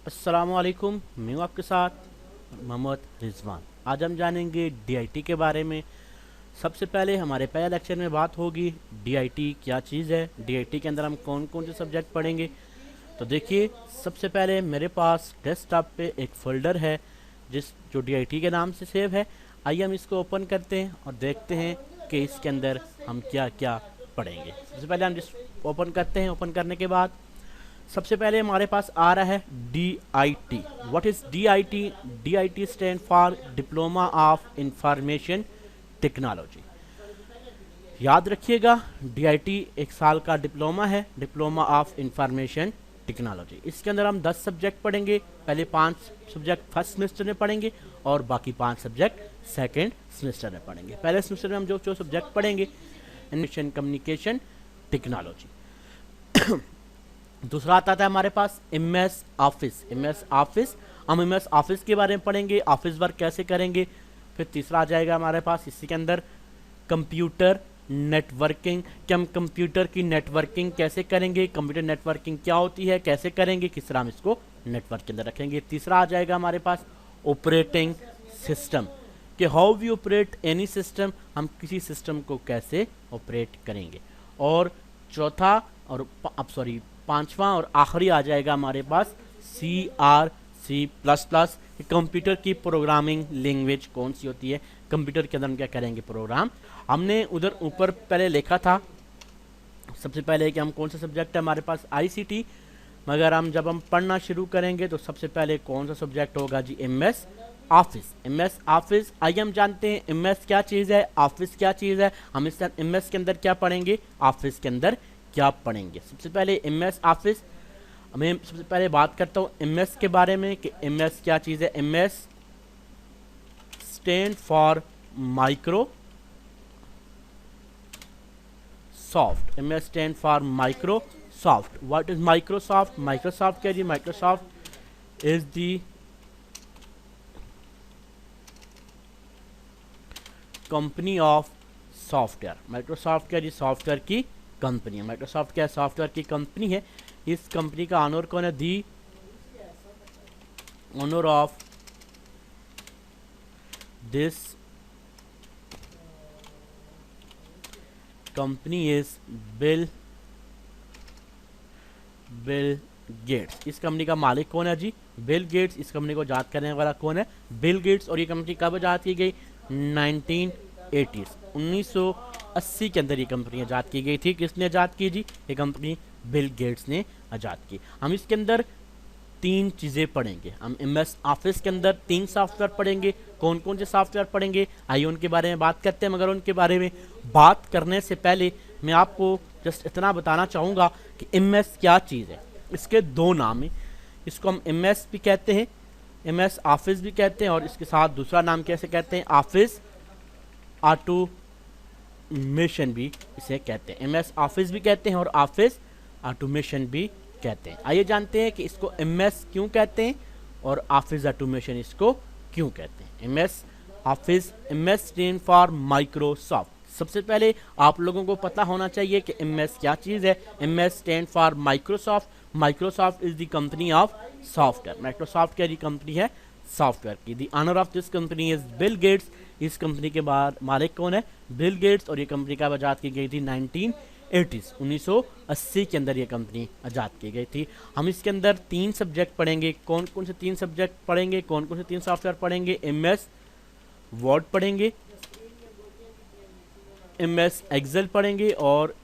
अस्सलामुअलैकुम, मैं हूँ आपके साथ मोहम्मद रिजवान। आज हम जानेंगे डीआईटी के बारे में। सबसे पहले हमारे पहले लेक्चर में बात होगी डीआईटी क्या चीज़ है, डीआईटी के अंदर हम कौन कौन से सब्जेक्ट पढ़ेंगे। तो देखिए, सबसे पहले मेरे पास डेस्कटॉप पे एक फोल्डर है जो डीआईटी के नाम से सेव है। आइए हम इसको ओपन करते हैं और देखते हैं कि इसके अंदर हम क्या क्या पढ़ेंगे। सबसे पहले हम जिस ओपन करते हैं, ओपन करने के बाद सबसे पहले हमारे पास आ रहा है D I T. What is D I T? D I T stand for diploma of information technology. याद रखिएगा, डी आई टी एक साल का डिप्लोमा है, डिप्लोमा ऑफ इंफॉर्मेशन टेक्नोलॉजी। इसके अंदर हम 10 सब्जेक्ट पढ़ेंगे। पहले 5 सब्जेक्ट फर्स्ट सेमेस्टर में पढ़ेंगे और बाकी 5 सब्जेक्ट सेकेंड सेमेस्टर में पढ़ेंगे। पहले सेमेस्टर में हम जो जो सब्जेक्ट पढ़ेंगे, इंफॉर्मेशन कम्युनिकेशन टेक्नोलॉजी। दूसरा आता है हमारे पास M S office. M S office, हम एम एस ऑफिस के बारे में पढ़ेंगे, ऑफिस वर्क कैसे करेंगे। फिर तीसरा आ जाएगा हमारे पास इसी के अंदर कंप्यूटर नेटवर्किंग, कि हम कंप्यूटर की नेटवर्किंग कैसे करेंगे, कंप्यूटर नेटवर्किंग क्या होती है, कैसे करेंगे, किस तरह हम इसको नेटवर्क के अंदर रखेंगे। तीसरा आ जाएगा हमारे पास ऑपरेटिंग सिस्टम, कि how we operate any system, हम किसी सिस्टम को कैसे ऑपरेट करेंगे। और चौथा और पांचवा और आखिरी आ जाएगा हमारे पास C++। कंप्यूटर की प्रोग्रामिंग लैंग्वेज कौन सी होती है, कंप्यूटर के अंदर हम क्या करेंगे प्रोग्राम। हमने उधर ऊपर पहले लिखा था सबसे पहले कि हम कौन सा सब्जेक्ट है हमारे पास आईसीटी, मगर जब हम पढ़ना शुरू करेंगे तो सबसे पहले कौन सा सब्जेक्ट होगा जी, एमएस ऑफिस। एमएस ऑफिस, आइए हम जानते हैं एमएस क्या चीज़ है, ऑफिस क्या चीज़ है। हम इस एमएस के अंदर क्या पढ़ेंगे, ऑफिस के अंदर क्या पढ़ेंगे। सबसे पहले एमएस ऑफिस, मैं सबसे पहले बात करता हूँ एमएस के बारे में कि एमएस क्या चीज़ है। MS stand for Microsoft. MS stand for Microsoft. What is Microsoft? Microsoft क्या जी, Microsoft is the company of software. Microsoft क्या जी, सॉफ्टवेयर की कंपनी है। माइक्रोसॉफ्ट क्या सॉफ्टवेयर की कंपनी है। इस कंपनी का ऑनर कौन है? The owner of this company is Bill Gates. इस कंपनी का मालिक कौन है जी, बिल गेट्स। इस कंपनी को आजाद करने वाला कौन है, बिल गेट्स। और ये कंपनी कब आजाद की गई, 1980 के अंदर ये कंपनी आजाद की गई थी। किसने आजाद की जी, ये कंपनी बिल गेट्स ने आजाद की। हम इसके अंदर 3 चीज़ें पढ़ेंगे। हम एमएस ऑफिस के अंदर 3 सॉफ्टवेयर पढ़ेंगे। कौन कौन से सॉफ्टवेयर पढ़ेंगे, आइए उनके बारे में बात करते हैं। मगर उनके बारे में बात करने से पहले मैं आपको जस्ट इतना बताना चाहूँगा कि एमएस क्या चीज़ है। इसके 2 नाम हैं। इसको हम एमएस भी कहते हैं, एमएस ऑफिस भी कहते हैं, और इसके साथ दूसरा नाम कैसे कहते हैं, ऑफिस ऑटोमेशन भी इसे कहते हैं। एमएस ऑफिस भी कहते हैं और ऑफिस ऑटोमेशन भी कहते हैं। आइए जानते हैं कि इसको एमएस क्यों कहते हैं और ऑफिस ऑटोमेशन इसको क्यों कहते हैं। MS office, MS stand for Microsoft. सबसे पहले आप लोगों को पता होना चाहिए कि एमएस क्या चीज़ है। MS stand for Microsoft. Microsoft is the company of software. Microsoft क्या कंपनी है, सॉफ्टवेयर की। The owner of this company is Bill Gates. इस कंपनी के बाद मालिक कौन है, बिल गेट्स। और ये कंपनी कब आजाद की गई थी, 1980 के अंदर ये कंपनी आजाद की गई थी। हम इसके अंदर 3 सब्जेक्ट पढ़ेंगे। कौन कौन से 3 सब्जेक्ट पढ़ेंगे, कौन कौन से 3 सॉफ्टवेयर पढ़ेंगे, एमएस वर्ड पढ़ेंगे, एमएस एक्सेल पढ़ेंगे और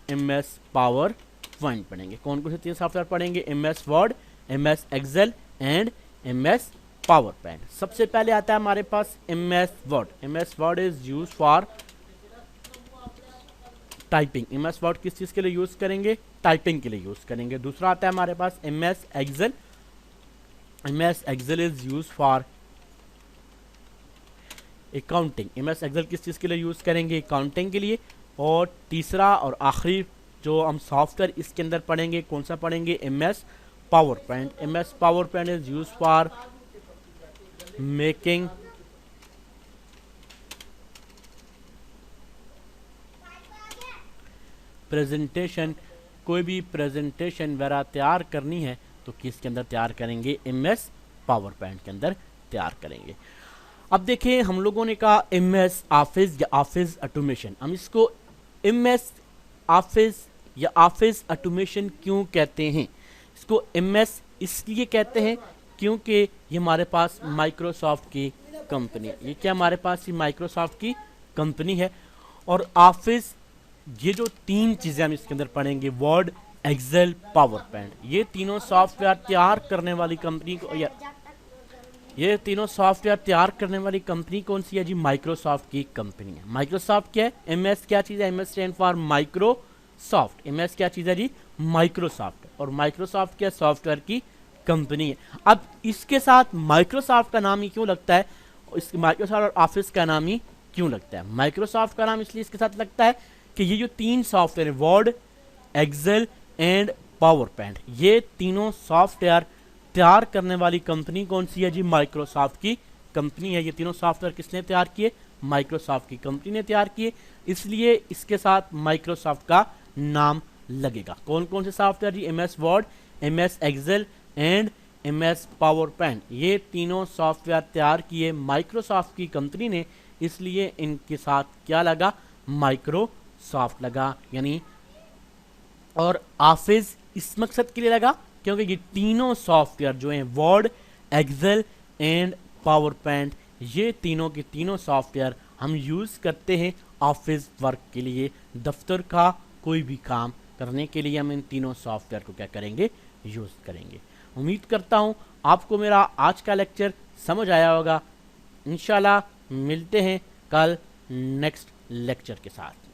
एमएस पावर पॉइंट पढ़ेंगे। कौन कौन से 3 सॉफ्टवेयर पढ़ेंगे, MS Word, MS Excel and MS PowerPoint. सबसे पहले आता है हमारे पास MS Word. MS Word is use for typing. MS Word किस चीज़ के लिए यूज़ करेंगे, टाइपिंग के लिए यूज़ करेंगे। दूसरा आता है हमारे पास MS Excel. MS Excel is use for accounting. MS Excel किस चीज़ के लिए यूज़ करेंगे, अकाउंटिंग के लिए। और तीसरा और आखिरी जो हम सॉफ्टवेयर इसके अंदर पढ़ेंगे, कौन सा पढ़ेंगे, MS power point. MS power point is use for making presentation. कोई भी प्रेजेंटेशन वगैरह तैयार करनी है तो किसके अंदर तैयार करेंगे, MS पावर पॉइंट के अंदर तैयार करेंगे। अब देखिए हम लोगों ने कहा MS ऑफिस या ऑफिस ऑटोमेशन, हम इसको MS ऑफिस या ऑफिस ऑटोमेशन क्यों कहते हैं, इसको MS इसलिए कहते हैं क्योंकि ये हमारे पास माइक्रोसॉफ्ट की कंपनी है। ये क्या हमारे पास ये माइक्रोसॉफ्ट की कंपनी है। और ऑफिस, ये जो तीन चीज़ें हम इसके अंदर पढ़ेंगे, वर्ड, एक्सेल, पावर पॉइंट, ये तीनों सॉफ्टवेयर तैयार करने वाली कंपनी को, ये तीनों सॉफ्टवेयर तैयार करने वाली कंपनी कौन सी है जी, माइक्रोसॉफ्ट की कंपनी है। माइक्रोसॉफ्ट क्या है, MS क्या चीज़ है, MS stand for Microsoft, MS क्या चीज़ है जी, माइक्रोसॉफ्ट, और माइक्रोसॉफ्ट क्या सॉफ्टवेयर की कंपनी है। अब इसके साथ माइक्रोसॉफ्ट का नाम ही क्यों लगता है, इस माइक्रोसॉफ्ट और ऑफिस का नाम ही क्यों लगता है, माइक्रोसॉफ्ट का नाम इसलिए इसके साथ लगता है कि ये जो तीन सॉफ्टवेयर है, Word, Excel and PowerPoint, ये तीनों सॉफ्टवेयर तैयार करने वाली कंपनी कौन सी है जी, माइक्रोसॉफ्ट की कंपनी है। ये तीनों सॉफ्टवेयर किसने तैयार किए, माइक्रोसॉफ्ट की कंपनी ने तैयार किए, इसलिए इसके साथ माइक्रोसॉफ्ट का नाम लगेगा। कौन कौन से सॉफ्टवेयर जी, MS Word, MS Excel and MS PowerPoint, ये तीनों सॉफ्टवेयर तैयार किए माइक्रोसॉफ्ट की कंपनी ने, इसलिए इनके साथ क्या लगा, माइक्रोसॉफ्ट लगा। यानी और ऑफिस इस मकसद के लिए लगा क्योंकि ये तीनों सॉफ्टवेयर जो हैं, Word, Excel and PowerPoint, ये तीनों के तीनों सॉफ्टवेयर हम यूज़ करते हैं ऑफिस वर्क के लिए, दफ्तर का कोई भी काम करने के लिए हम इन तीनों सॉफ्टवेयर को क्या करेंगे, यूज़ करेंगे। उम्मीद करता हूँ आपको मेरा आज का लेक्चर समझ आया होगा। इंशाल्लाह मिलते हैं कल नेक्स्ट लेक्चर के साथ।